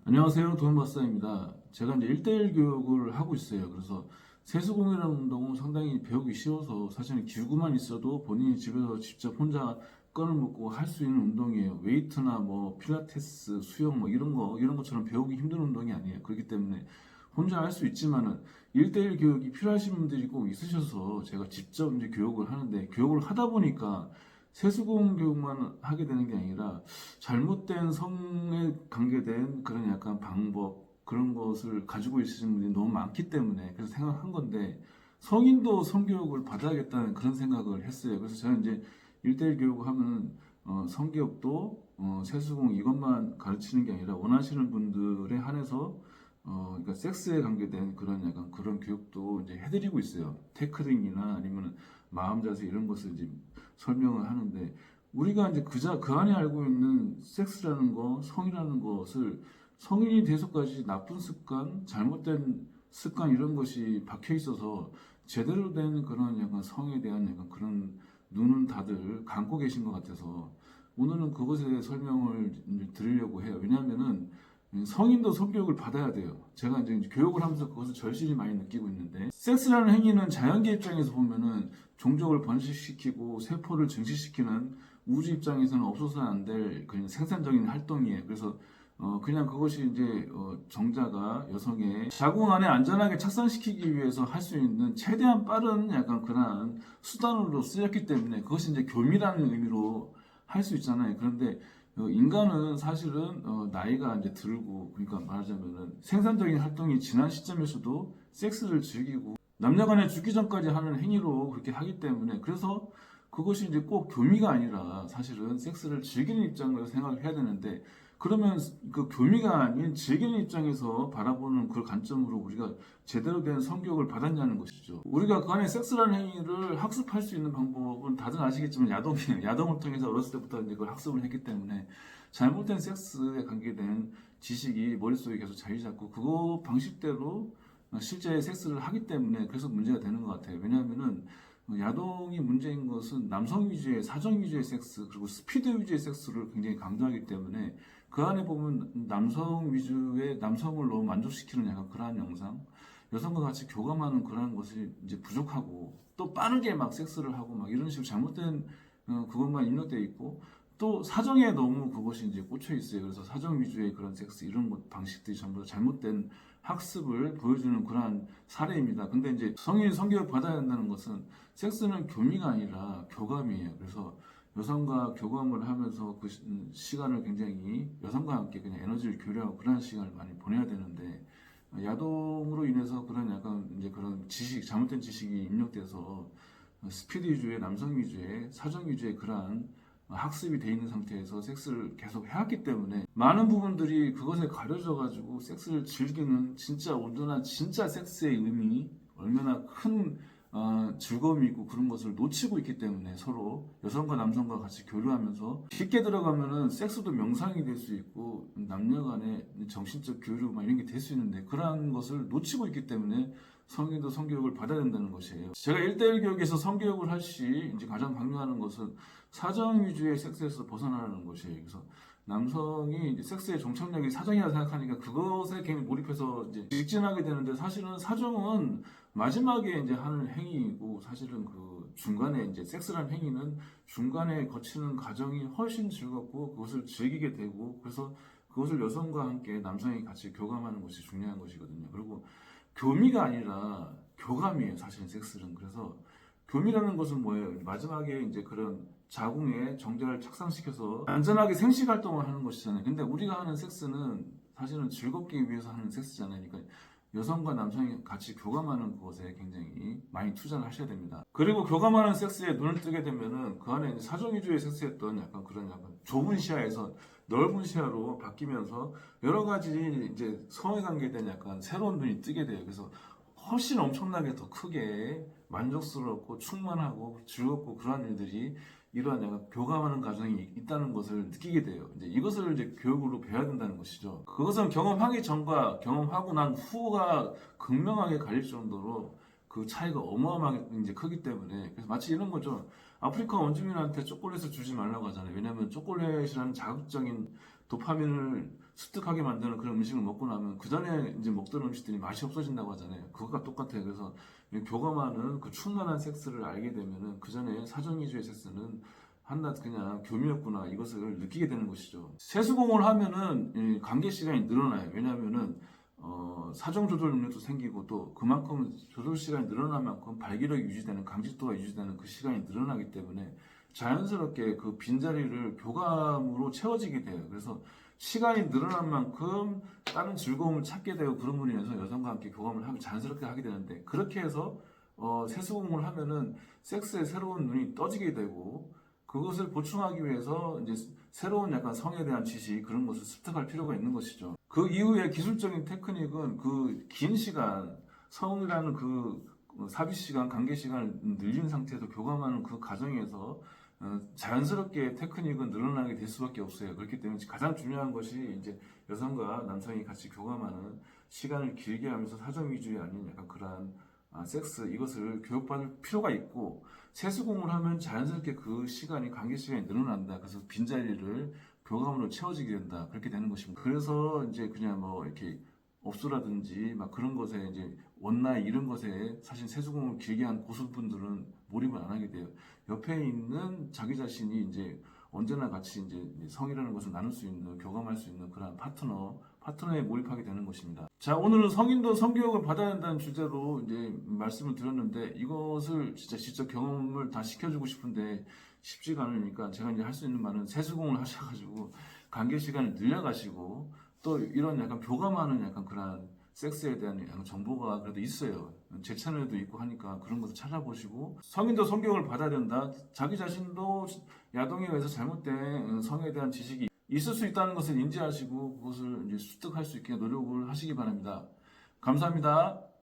안녕하세요. 도움박사입니다. 제가 이제 1대1 교육을 하고 있어요. 그래서 세수공이라는 운동은 상당히 배우기 쉬워서 사실은 기구만 있어도 본인이 집에서 직접 혼자 끈을 묶고 할 수 있는 운동이에요. 웨이트나 뭐 필라테스, 수영 뭐 이런 것처럼 배우기 힘든 운동이 아니에요. 그렇기 때문에 혼자 할 수 있지만은 1대1 교육이 필요하신 분들이 꼭 있으셔서 제가 직접 이제 교육을 하는데 교육을 하다 보니까 세수공 교육만 하게 되는 게 아니라 잘못된 성에 관계된 그런 약간 방법 그런 것을 가지고 있으신 분들이 너무 많기 때문에 그래서 생각한 건데 성인도 성교육을 받아야겠다는 그런 생각을 했어요. 그래서 저는 이제 1대1 교육을 하면 성교육도 세수공 이것만 가르치는 게 아니라 원하시는 분들에 한해서 그러니까 섹스에 관계된 그런 약간 그런 교육도 이제 해드리고 있어요. 태클링이나 아니면 마음 자세 이런 것을 이제 설명을 하는데 우리가 이제 그 안에 알고 있는 섹스라는 거, 성이라는 것을 성인이 돼서까지 나쁜 습관, 잘못된 습관 이런 것이 박혀 있어서 제대로 된 그런 약간 성에 대한 약간 그런 눈은 다들 감고 계신 것 같아서 오늘은 그것에 대해 설명을 이제 드리려고 해요. 왜냐하면은 성인도 성교육을 받아야 돼요. 제가 이제 교육을 하면서 그것을 절실히 많이 느끼고 있는데 섹스라는 행위는 자연계 입장에서 보면은 종족을 번식시키고 세포를 증식시키는 우주 입장에서는 없어서는 안 될 그냥 생산적인 활동이에요. 그래서 그냥 그것이 이제 정자가 여성의 자궁 안에 안전하게 착상시키기 위해서 할 수 있는 최대한 빠른 약간 그러한 수단으로 쓰였기 때문에 그것이 이제 교미라는 의미로 할 수 있잖아요. 그런데 인간은 사실은 나이가 이제 들고 그러니까 말하자면은 생산적인 활동이 지난 시점에서도 섹스를 즐기고 남녀간에 죽기 전까지 하는 행위로 그렇게 하기 때문에 그래서 그것이 이제 꼭 교미가 아니라 사실은 섹스를 즐기는 입장으로 생각을 해야 되는데 그러면 그 교미가 아닌 즐기는 입장에서 바라보는 그 관점으로 우리가 제대로 된 성교육을 받았냐는 것이죠. 우리가 그 안에 섹스라는 행위를 학습할 수 있는 방법은 다들 아시겠지만 야동이에요. 야동을 통해서 어렸을 때부터 이제 그걸 학습을 했기 때문에 잘못된 섹스에 관계된 지식이 머릿속에 계속 자리 잡고 그거 방식대로 실제 섹스를 하기 때문에 그래서 문제가 되는 것 같아요. 왜냐하면은 야동이 문제인 것은 남성 위주의 사정 위주의 섹스 그리고 스피드 위주의 섹스를 굉장히 강조하기 때문에 그 안에 보면 남성 위주의 남성을 너무 만족시키는 약간 그러한 영상 여성과 같이 교감하는 그러한 것이 이제 부족하고 또 빠르게 막 섹스를 하고 막 이런 식으로 잘못된 그것만 입력되어 있고 또 사정에 너무 그것이 이제 꽂혀 있어요. 그래서 사정 위주의 그런 섹스 이런 것 방식들이 전부 다 잘못된 학습을 보여주는 그러한 사례입니다. 근데 이제 성인 성교육 받아야 한다는 것은 섹스는 교미가 아니라 교감이에요. 그래서 여성과 교감을 하면서 그 시간을 굉장히 여성과 함께 그냥 에너지를 교류하고 그런 시간을 많이 보내야 되는데 야동으로 인해서 그런 약간 이제 그런 지식, 잘못된 지식이 입력돼서 스피드 위주의 남성 위주의 사정 위주의 그러한 학습이 돼 있는 상태에서 섹스를 계속 해왔기 때문에 많은 부분들이 그것에 가려져 가지고 섹스를 즐기는 진짜 온전한 진짜 섹스의 의미 얼마나 큰 즐거움이 있고 그런 것을 놓치고 있기 때문에 서로 여성과 남성과 같이 교류하면서 깊게 들어가면은 섹스도 명상이 될 수 있고 남녀 간의 정신적 교류 막 이런 게 될 수 있는데 그러한 것을 놓치고 있기 때문에 성인도 성교육을 받아야 된다는 것이에요. 제가 1대1 교육에서 성교육을 할 시 이제 가장 강조하는 것은 사정 위주의 섹스에서 벗어나는 것이에요. 그래서 남성이 이제 섹스의 종착역이 사정이라 생각하니까 그것에 굉장히 몰입해서 이제 직진하게 되는데 사실은 사정은 마지막에 이제 하는 행위이고 사실은 그 중간에 이제 섹스라는 행위는 중간에 거치는 과정이 훨씬 즐겁고 그것을 즐기게 되고 그래서 그것을 여성과 함께 남성이 같이 교감하는 것이 중요한 것이거든요. 그리고 교미가 아니라 교감이에요. 사실은 섹스는. 그래서 교미라는 것은 뭐예요? 마지막에 이제 그런 자궁에 정자를 착상시켜서 안전하게 생식 활동을 하는 것이잖아요. 근데 우리가 하는 섹스는 사실은 즐겁기 위해서 하는 섹스잖아요. 그러니까 여성과 남성이 같이 교감하는 것에 굉장히 많이 투자를 하셔야 됩니다. 그리고 교감하는 섹스에 눈을 뜨게 되면은 그 안에 사정 위주의 섹스였던 약간 그런 약간 좁은 시야에서 넓은 시야로 바뀌면서 여러 가지 이제 성에 관계된 약간 새로운 눈이 뜨게 돼요. 그래서 훨씬 엄청나게 더 크게 만족스럽고 충만하고 즐겁고 그런 일들이 이러한 약간 교감하는 과정이 있다는 것을 느끼게 돼요. 이제 이것을 이제 교육으로 배워야 된다는 것이죠. 그것은 경험하기 전과 경험하고 난 후가 극명하게 갈릴 정도로 그 차이가 어마어마하게 이제 크기 때문에 그래서 마치 이런 거죠. 아프리카 원주민한테 초콜릿을 주지 말라고 하잖아요. 왜냐하면 초콜릿이라는 자극적인 도파민을 습득하게 만드는 그런 음식을 먹고 나면 그 전에 이제 먹던 음식들이 맛이 없어진다고 하잖아요. 그것과 똑같아요. 그래서 이 교감하는 그 충만한 섹스를 알게 되면은 그 전에 사전 위주의 섹스는 한낱 그냥 교미였구나 이것을 느끼게 되는 것이죠. 세수공을 하면은 이 관계 시간이 늘어나요. 왜냐하면은 사정 조절 능력도 생기고 또 그만큼 조절 시간이 늘어난 만큼 발기력이 유지되는 강직도가 유지되는 그 시간이 늘어나기 때문에 자연스럽게 그 빈자리를 교감으로 채워지게 돼요. 그래서 시간이 늘어난 만큼 다른 즐거움을 찾게 되고 그런 분이 인해서 여성과 함께 교감을 하면 자연스럽게 하게 되는데 그렇게 해서 세수공을 하면은 섹스에 새로운 눈이 떠지게 되고 그것을 보충하기 위해서 이제 새로운 약간 성에 대한 지식 그런 것을 습득할 필요가 있는 것이죠. 그 이후에 기술적인 테크닉은 그 긴 시간 성이라는 그 삽입 시간, 관계 시간을 늘린 상태에서 교감하는 그 과정에서 자연스럽게 테크닉은 늘어나게 될 수밖에 없어요. 그렇기 때문에 가장 중요한 것이 이제 여성과 남성이 같이 교감하는 시간을 길게 하면서 사정 위주의 아닌 약간 그러한 섹스 이것을 교육받을 필요가 있고 세수공을 하면 자연스럽게 그 시간이 관계 시간이 늘어난다. 그래서 빈자리를 교감으로 채워지게 된다. 그렇게 되는 것입니다. 그래서 이제 그냥 뭐 이렇게 업소라든지 막 그런 것에 이제 원나잇 이런 것에 사실 세수공을 길게 한 고수분들은 몰입을 안 하게 돼요. 옆에 있는 자기 자신이 이제 언제나 같이 이제 성이라는 것을 나눌 수 있는 교감할 수 있는 그런 파트너에 몰입하게 되는 것입니다. 자, 오늘은 성인도 성교육을 받아야 한다는 주제로 이제 말씀을 드렸는데 이것을 진짜 직접 경험을 다 시켜주고 싶은데 쉽지가 않으니까 제가 이제 할 수 있는 말은 세수공을 하셔가지고 관계 시간을 늘려가시고 또 이런 약간 교감하는 약간 그런 섹스에 대한 약간 정보가 그래도 있어요. 제 채널에도 있고 하니까 그런 것을 찾아보시고 성인도 성교육을 받아야 된다. 자기 자신도 야동에 의해서 잘못된 성에 대한 지식이 있을 수 있다는 것을 인지하시고 그것을 이제 습득할 수 있게 노력을 하시기 바랍니다. 감사합니다.